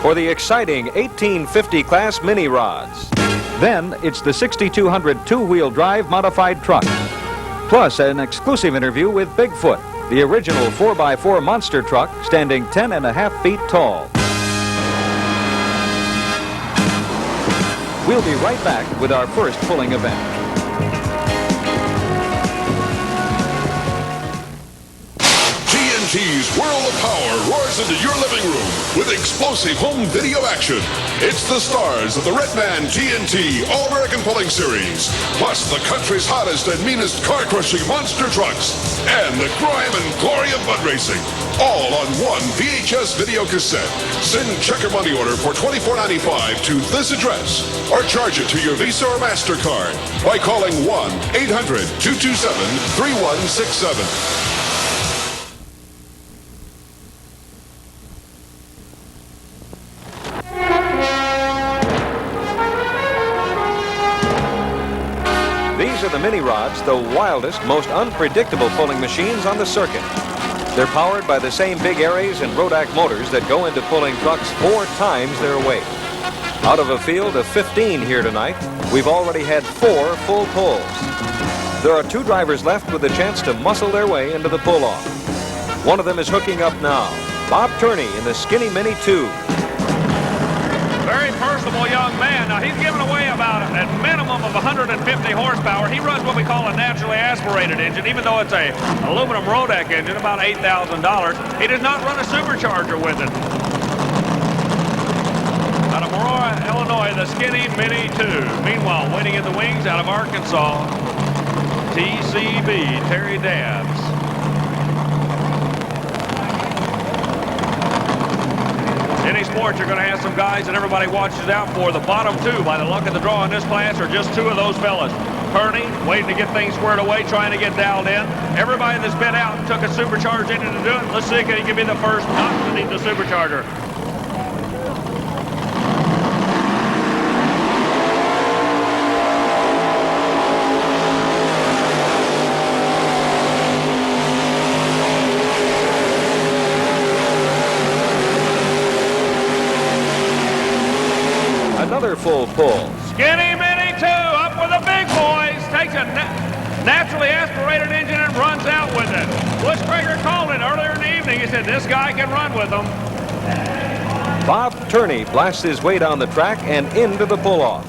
for the exciting 1850 class mini rods. Then it's the 6200 two-wheel drive modified truck. Plus an exclusive interview with Bigfoot, the original 4x4 monster truck standing 10.5 feet tall. We'll be right back with our first pulling event. TNT's World of Power roars into your living room with explosive home video action. It's the stars of the Redman TNT All-American Pulling Series, plus the country's hottest and meanest car-crushing monster trucks, and the grime and glory of mud racing, all on one VHS video cassette. Send check or money order for $24.95 to this address, or charge it to your Visa or MasterCard by calling 1-800-227-3167. These are the mini rods, the wildest, most unpredictable pulling machines on the circuit. They're powered by the same big Aries and Rodak motors that go into pulling trucks 4 times their weight. Out of a field of 15 here tonight, we've already had 4 full pulls. There are 2 drivers left with a chance to muscle their way into the pull-off. One of them is hooking up now. Bob Turney in the Skinny Mini 2. Very personable young man. Now, he's giving away about a minimum of 150 horsepower. He runs what we call a naturally aspirated engine, even though it's a aluminum Rodak engine, about $8,000. He does not run a supercharger with it. Out of Aurora, Illinois, the Skinny Mini 2. Meanwhile, waiting in the wings out of Arkansas, TCB, Terry Dabbs. Any sport, you're going to have some guys that everybody watches out for. The bottom 2, by the luck of the draw in this class, are just 2 of those fellas. Purney, waiting to get things squared away, trying to get dialed in. Everybody that's been out and took a supercharged engine to do it. Let's see if he can be the first not to need the supercharger. Another full pull. Skinny Mini 2 up with the big boys. Takes a naturally aspirated engine and runs out with it. Bush Crager called it earlier in the evening. He said this guy can run with them. Bob Turney blasts his way down the track and into the pull-off.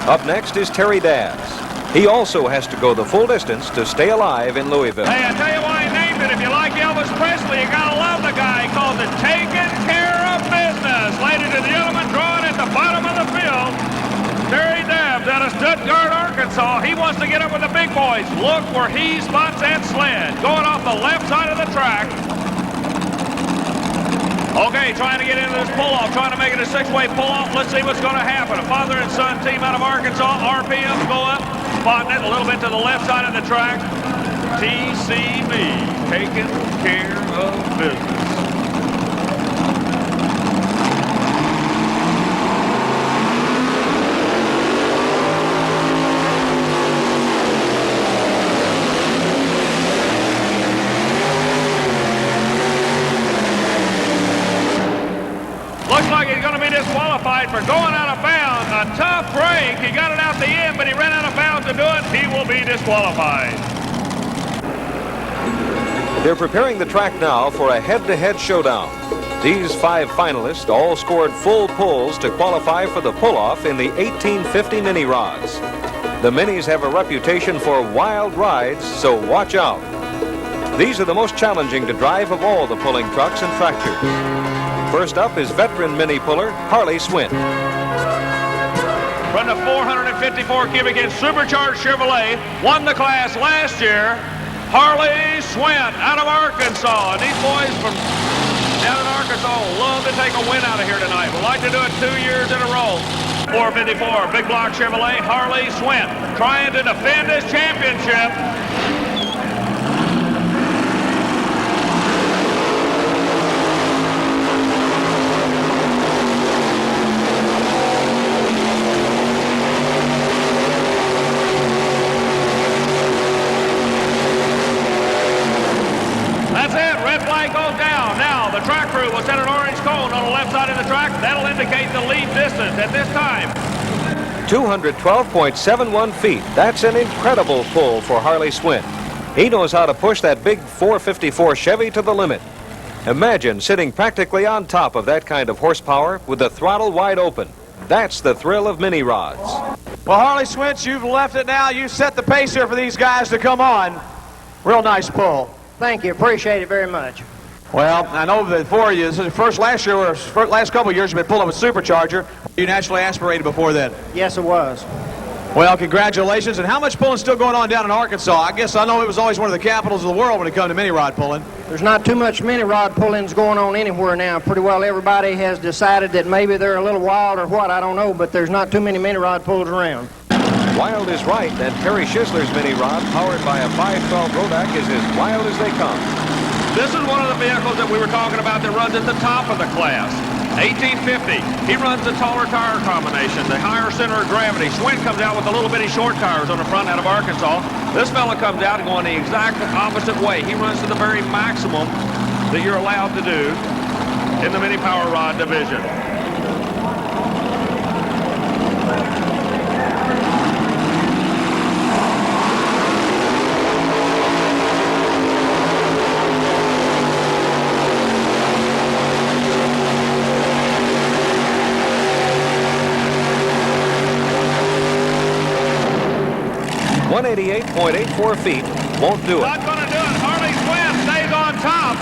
Up next is Terry Dabbs. He also has to go the full distance to stay alive in Louisville. Hey, I tell you why he named it. If you like Elvis Presley, you gotta love the guy. He calls it taking care of business. Ladies and gentlemen, drawing at the bottom of the field, Terry Dabbs out of Stuttgart, Arkansas. He wants to get up with the big boys. Look where he spots that sled. Going off the left side of the track. Okay, trying to get into this pull-off, trying to make it a 6-way pull-off. Let's see what's going to happen. A father and son team out of Arkansas. RPMs go up, spotting it a little bit to the left side of the track. TCB, taking care of business. Looks like he's going to be disqualified for going out of bounds. A tough break. He got it out the end, but he ran out of bounds to do it. He will be disqualified. They're preparing the track now for a head-to-head showdown. These 5 finalists all scored full pulls to qualify for the pull-off in the 1850 mini rods. The minis have a reputation for wild rides, so watch out. These are the most challenging to drive of all the pulling trucks and tractors. First up is veteran mini puller Harley Swint. From the 454 cubic inch supercharged Chevrolet, won the class last year. Harley Swint out of Arkansas. And these boys from down in Arkansas love to take a win out of here tonight. Would like to do it 2 years in a row. 454 big block Chevrolet, Harley Swint trying to defend his championship. That's it. Red flag goes down. Now the track crew will set an orange cone on the left side of the track. That'll indicate the lead distance at this time. 212.71 feet. That's an incredible pull for Harley Swint. He knows how to push that big 454 Chevy to the limit. Imagine sitting practically on top of that kind of horsepower with the throttle wide open. That's the thrill of mini rods. Well, Harley Swint, you've left it now. You've set the pace here for these guys to come on. Real nice pull. Thank you. Appreciate it very much. Well, I know that for you, this is the last couple of years you've been pulling with Supercharger. You naturally aspirated before then. Yes, it was. Well, congratulations. And how much pulling's still going on down in Arkansas? I guess I know it was always one of the capitals of the world when it comes to mini rod pulling. There's not too much mini rod pullings going on anywhere now. Pretty well everybody has decided that maybe they're a little wild or what, I don't know, but there's not too many mini rod pulls around. Wild is right, and Terry Schisler's mini rod, powered by a 512 Rodak, is as wild as they come. This is one of the vehicles that we were talking about that runs at the top of the class. 1850. He runs the taller tire combination, the higher center of gravity. Swint comes out with the little bitty short tires on the front out of Arkansas. This fella comes out going the exact opposite way. He runs to the very maximum that you're allowed to do in the mini power rod division. .84 feet won't do it. Not going to do it. Harley Swint stays on top.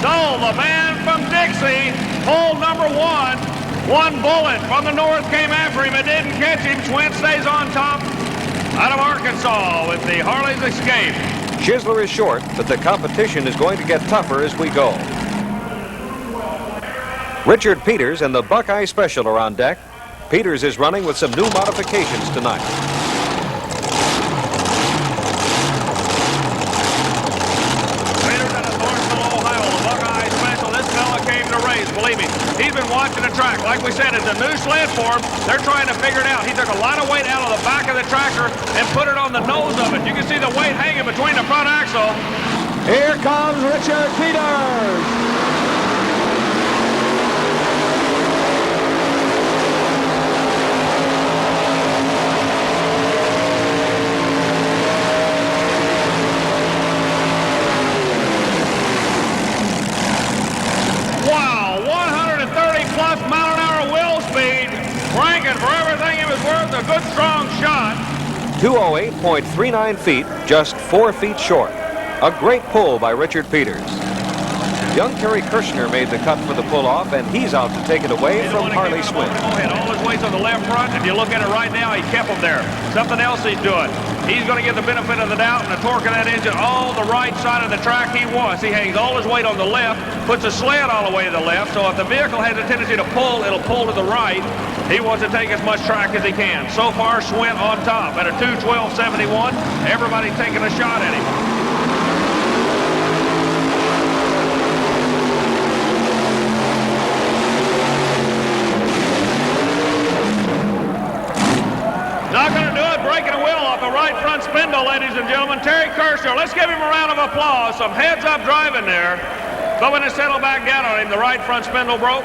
So the man from Dixie, hole number one. One bullet from the north came after him. It didn't catch him. Swint stays on top out of Arkansas with the Harley's Escape. Schisler is short, but the competition is going to get tougher as we go. Richard Peters and the Buckeye Special are on deck. Peters is running with some new modifications tonight. He's been watching the track. Like we said, it's a new sled for him. They're trying to figure it out. He took a lot of weight out of the back of the tractor and put it on the nose of it. You can see the weight hanging between the front axle. Here comes Richard Peters. Rankin for everything he was worth, a good strong shot. 208.39 feet, just 4 feet short. A great pull by Richard Peters. Young Terry Kirshner made the cut for the pull-off, and he's out to take it away from Harley Swint. All his weight's on the left front. If you look at it right now, he kept him there. Something else he's doing. He's going to get the benefit of the doubt and the torque of that engine all the right side of the track he wants. He hangs all his weight on the left, puts the sled all the way to the left, so if the vehicle has a tendency to pull, it'll pull to the right. He wants to take as much track as he can. So far, Swint on top at a 2:12.71. Everybody taking a shot at him. Not going to do it. Breaking a wheel off the right front spindle, ladies and gentlemen. Terry Kirshner. Let's give him a round of applause. Some heads-up driving there. But when it settled back down on him, the right front spindle broke.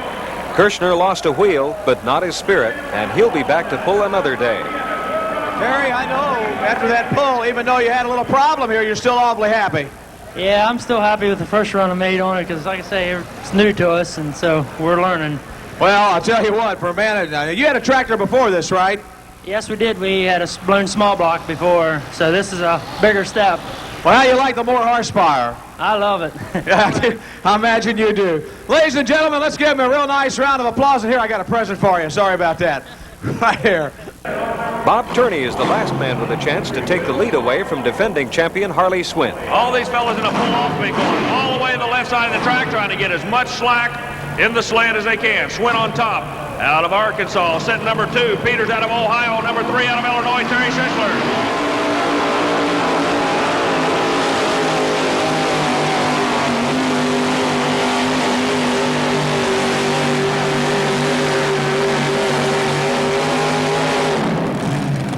Kirshner lost a wheel, but not his spirit, and he'll be back to pull another day. Terry, I know after that pull, even though you had a little problem here, you're still awfully happy. Yeah, I'm still happy with the first run I made on it because, like I say, it's new to us, and so we're learning. Well, I'll tell you what, for a man, you had a tractor before this, right? Yes, we did. We had a blown small block before, so this is a bigger step. Well, how you like the more horsepower? I love it. Yeah, I imagine you do. Ladies and gentlemen, let's give him a real nice round of applause. And here, I got a present for you. Sorry about that. Right here. Bob Turney is the last man with a chance to take the lead away from defending champion Harley Swint. All these fellas in a pull-off be going all the way to the left side of the track, trying to get as much slack in the sled as they can. Swint on top out of Arkansas. Set number 2, Peters out of Ohio. Number 3 out of Illinois, Terry Schisler.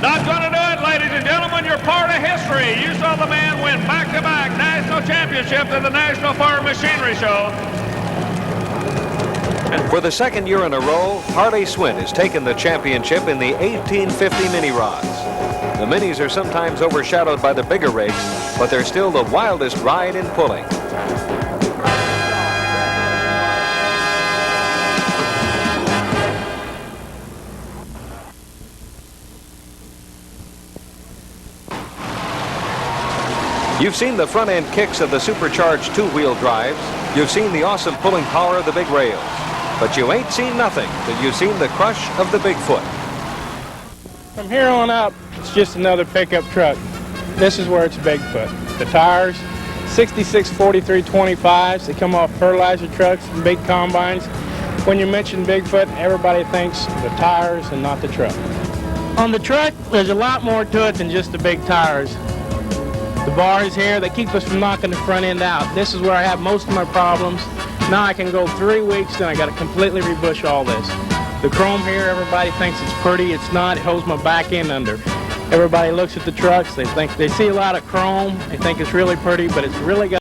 Not going to do it, ladies and gentlemen. You're part of history. You saw the man win back-to-back national championships at the National Farm Machinery Show. For the second year in a row, Harley Swint has taken the championship in the 1850 mini rods. The minis are sometimes overshadowed by the bigger rigs, but they're still the wildest ride in pulling. You've seen the front-end kicks of the supercharged two-wheel drives. You've seen the awesome pulling power of the big rails. But you ain't seen nothing till you've seen the crush of the Bigfoot. From here on up, it's just another pickup truck. This is where it's Bigfoot. The tires, 66 4325s. They come off fertilizer trucks and big combines. When you mention Bigfoot, everybody thinks the tires and not the truck. On the truck, there's a lot more to it than just the big tires. The bars here, they keep us from knocking the front end out. This is where I have most of my problems. Now I can go 3 weeks, then I got to completely rebush all this. The chrome here, everybody thinks it's pretty. It's not. It holds my back end under. Everybody looks at the trucks. They see a lot of chrome. They think it's really pretty, but it's really got